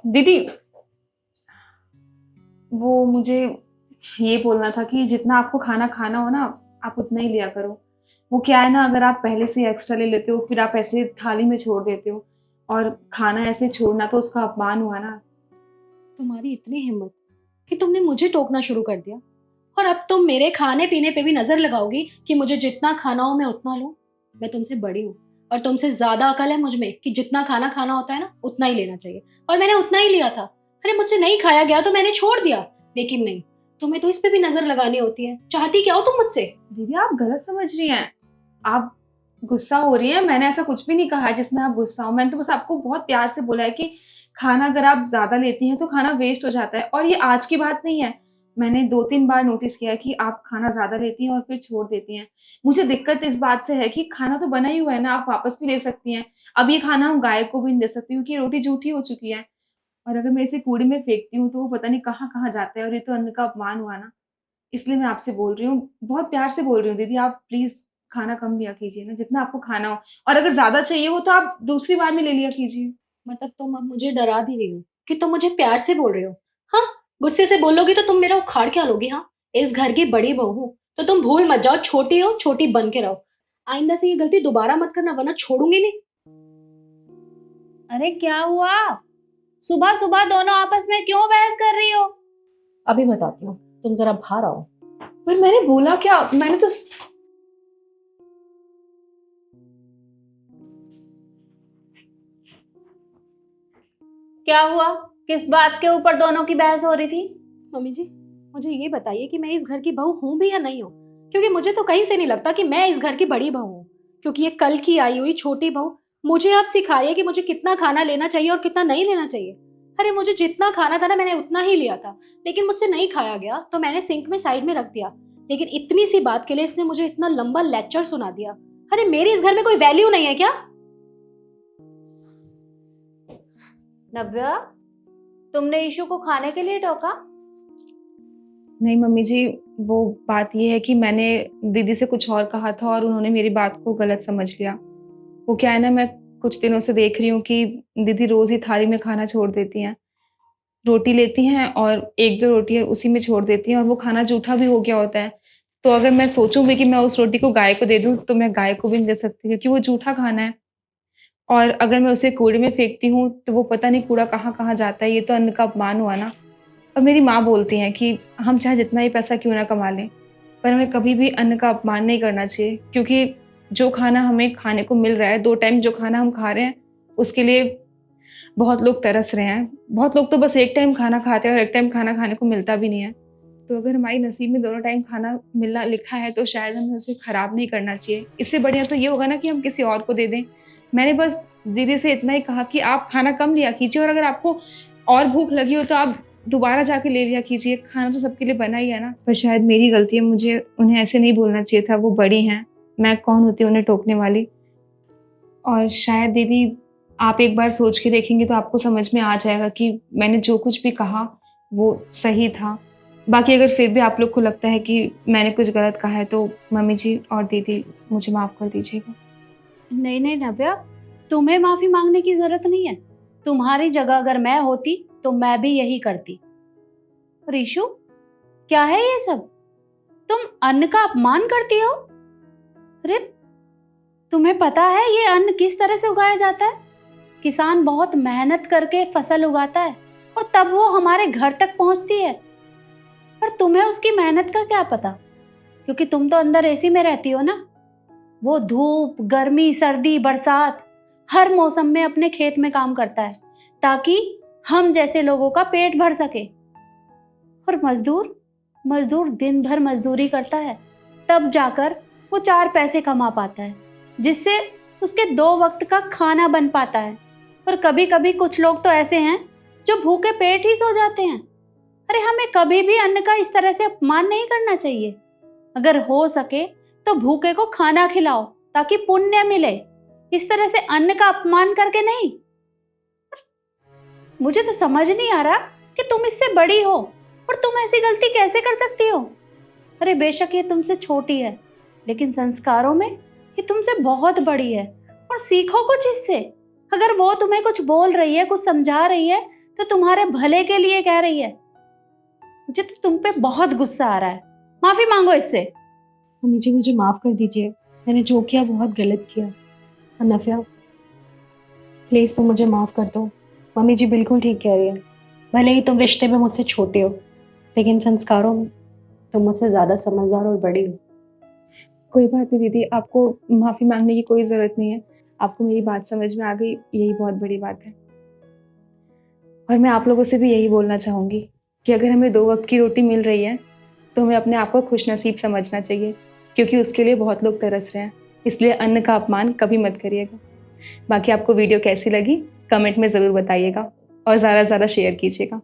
दीदी, वो मुझे ये बोलना था कि जितना आपको खाना खाना हो ना, आप उतना ही लिया करो। वो क्या है ना, अगर आप पहले से एक्स्ट्रा ले लेते हो, फिर आप ऐसे थाली में छोड़ देते हो, और खाना ऐसे छोड़ना तो उसका अपमान हुआ ना। तुम्हारी इतनी हिम्मत कि तुमने मुझे टोकना शुरू कर दिया, और अब तुम मेरे खाने पीने पे भी नजर लगाओगी कि मुझे जितना खाना हो मैं उतना लूं। मैं तुमसे बड़ी हूँ और तुमसे ज्यादा अकल है मुझ में कि जितना खाना खाना होता है ना उतना ही लेना चाहिए, और मैंने उतना ही लिया था। अरे मुझसे नहीं खाया गया तो मैंने छोड़ दिया, लेकिन नहीं, तुम्हें तो इस पे भी नजर लगानी होती है। चाहती क्या हो तुम मुझसे? दीदी, आप गलत समझ रही हैं। आप गुस्सा हो रही हैं। मैंने ऐसा कुछ भी नहीं कहा है जिसमें आप गुस्सा हो। मैंने तो बस आपको बहुत प्यार से बोला है कि खाना अगर आप ज्यादा लेती हैं तो खाना वेस्ट हो जाता है, और ये आज की बात नहीं है। मैंने 2-3 बार नोटिस किया है कि आप खाना ज्यादा लेती हैं और फिर छोड़ देती हैं। मुझे दिक्कत इस बात से है कि खाना तो बना ही हुआ है ना, आप वापस भी ले सकती हैं। अब ये खाना हम गाय को भी नहीं दे सकती क्योंकि ये रोटी जूठी हो चुकी है, और अगर मैं इसे कूड़े में फेंकती हूँ तो वो पता नहीं कहाँ कहाँ जाता है, और ये तो अन्न का अपमान हुआ ना। इसलिए मैं आपसे बोल रही हूँ, बहुत प्यार से बोल रही हूँ। दीदी, आप प्लीज खाना कम लिया कीजिए ना, जितना आपको खाना हो। और अगर ज्यादा चाहिए हो तो आप दूसरी बार में ले लिया कीजिए। मतलब तुम अब मुझे डरा भी रही हो कि तुम मुझे प्यार से बोल रहे हो? हाँ, गुस्से से बोलोगी तो तुम मेरा उखाड़ क्या लोगी? हाँ, इस घर की बड़ी बहू हूं तो तुम भूल मत जाओ, छोटी हो छोटी बन के रहो। आइंदा से ये गलती दोबारा मत करना, वरना छोड़ूंगी नहीं। अरे क्या हुआ? सुबह सुबह दोनों आपस में क्यों बहस कर रही हो? अभी बताती हूँ, तुम जरा बाहर आओ। पर मैंने बोला क्या? मैंने तो क्या हुआ? किस बात के ऊपर दोनों की बहस हो रही थी? मम्मी जी, मुझे ये बताइए कि मैं इस घर की बहू हूं भी या नहीं हूँ, क्योंकि मुझे तो कहीं से नहीं लगता कि मैं इस घर की बड़ी बहू हूँ। क्योंकि ये कल की आई हुई छोटी बहू मुझे अब सिखा रही है कि मुझे कितना खाना लेना चाहिए और कितना नहीं लेना चाहिए। अरे मुझे जितना खाना था ना मैंने उतना ही लिया था, लेकिन मुझसे नहीं खाया गया तो मैंने सिंक में साइड में रख दिया। लेकिन इतनी सी बात के लिए इसने मुझे इतना लंबा लेक्चर सुना दिया। अरे मेरी इस घर में कोई वैल्यू नहीं है क्या? नव्या, तुमने ईशु को खाने के लिए टोका? नहीं मम्मी जी, वो बात ये है कि मैंने दीदी से कुछ और कहा था और उन्होंने मेरी बात को गलत समझ लिया। वो क्या है ना, मैं कुछ दिनों से देख रही हूँ कि दीदी रोज ही थाली में खाना छोड़ देती हैं। रोटी लेती हैं और 1-2 रोटियाँ उसी में छोड़ देती हैं, और वो खाना जूठा भी हो गया होता है। तो अगर मैं सोचूँ भी कि मैं उस रोटी को गाय को दे दूँ, तो मैं गाय को भी नहीं दे सकती क्योंकि वो जूठा खाना है। और अगर मैं उसे कूड़े में फेंकती हूँ, तो वो पता नहीं कूड़ा कहाँ-कहाँ जाता है, ये तो अन्न का अपमान हुआ ना। और मेरी माँ बोलती हैं कि हम चाहे जितना ही पैसा क्यों ना कमा लें, पर हमें कभी भी अन्न का अपमान नहीं करना चाहिए, क्योंकि जो खाना हमें खाने को मिल रहा है, 2 टाइम जो खाना हम खा रहे हैं, उसके लिए बहुत लोग तरस रहे हैं। बहुत लोग तो बस 1 टाइम खाना खाते हैं और 1 टाइम खाना खाने को मिलता भी नहीं है। तो अगर हमारी नसीब में दोनों टाइम खाना मिलना लिखा है, तो शायद हमें उसे खराब नहीं करना चाहिए। इससे बढ़िया तो ये होगा ना कि हम किसी और को दे दें। मैंने बस दीदी से इतना ही कहा कि आप खाना कम लिया कीजिए, और अगर आपको और भूख लगी हो तो आप दोबारा जाके ले लिया कीजिए। खाना तो सबके लिए बना ही है ना। पर शायद मेरी गलती है, मुझे उन्हें ऐसे नहीं बोलना चाहिए था। वो बड़ी हैं, मैं कौन होती हूँ उन्हें टोकने वाली। और शायद दीदी, आप एक बार सोच के देखेंगे तो आपको समझ में आ जाएगा कि मैंने जो कुछ भी कहा वो सही था। बाकी अगर फिर भी आप लोग को लगता है कि मैंने कुछ गलत कहा है, तो मम्मी जी और दीदी मुझे माफ़ कर दीजिएगा। नहीं नहीं नव्या, तुम्हें माफी मांगने की जरूरत नहीं है। तुम्हारी जगह अगर मैं होती तो मैं भी यही करती। रीशु, क्या है ये सब? तुम अन्न का अपमान करती हो? अरे, तुम्हें पता है ये अन्न किस तरह से उगाया जाता है? किसान बहुत मेहनत करके फसल उगाता है और तब वो हमारे घर तक पहुंचती है। पर तुम्हें उसकी मेहनत का क्या पता, क्योंकि तुम तो अंदर एसी में रहती हो ना। वो धूप गर्मी सर्दी बरसात हर मौसम में अपने खेत में काम करता है ताकि हम जैसे लोगों का पेट भर सके। और मजदूर मजदूर दिन भर मजदूरी करता है, तब जाकर वो 4 पैसे कमा पाता है, जिससे उसके 2 वक्त का खाना बन पाता है। पर कभी कभी कुछ लोग तो ऐसे हैं जो भूखे पेट ही सो जाते हैं। अरे हमें कभी भी अन्न का इस तरह से अपमान नहीं करना चाहिए। अगर हो सके तो भूखे को खाना खिलाओ ताकि पुण्य मिले, इस तरह से अन्न का अपमान करके नहीं। मुझे तो समझ नहीं आ रहा कि तुम इससे बड़ी हो और तुम ऐसी गलती कैसे कर सकती हो। अरे बेशक ये तुमसे छोटी है, लेकिन संस्कारों में ये तुमसे बहुत बड़ी है, और सीखो कुछ इससे। अगर वो तुम्हें कुछ बोल रही है कुछ समझा रही है तो तुम्हारे भले के लिए कह रही है। मुझे तो तुम पे बहुत गुस्सा आ रहा है, माफी मांगो इससे। मम्मी जी मुझे माफ़ कर दीजिए, मैंने जो किया बहुत गलत किया। अनफिया प्लीज़ तुम मुझे माफ़ कर दो। मम्मी जी बिल्कुल ठीक कह रही है, भले ही तुम रिश्ते में मुझसे छोटे हो लेकिन संस्कारों में तुम मुझसे ज़्यादा समझदार और बड़ी हो। कोई बात नहीं दीदी, आपको माफ़ी मांगने की कोई ज़रूरत नहीं है। आपको मेरी बात समझ में आ गई, यही बहुत बड़ी बात है। और मैं आप लोगों से भी यही बोलना चाहूँगी कि अगर हमें 2 वक़्त की रोटी मिल रही है, तो हमें अपने आप को खुशनसीब समझना चाहिए, क्योंकि उसके लिए बहुत लोग तरस रहे हैं। इसलिए अन्न का अपमान कभी मत करिएगा। बाकी आपको वीडियो कैसी लगी, कमेंट में ज़रूर बताइएगा और ज़्यादा से ज़्यादा शेयर कीजिएगा।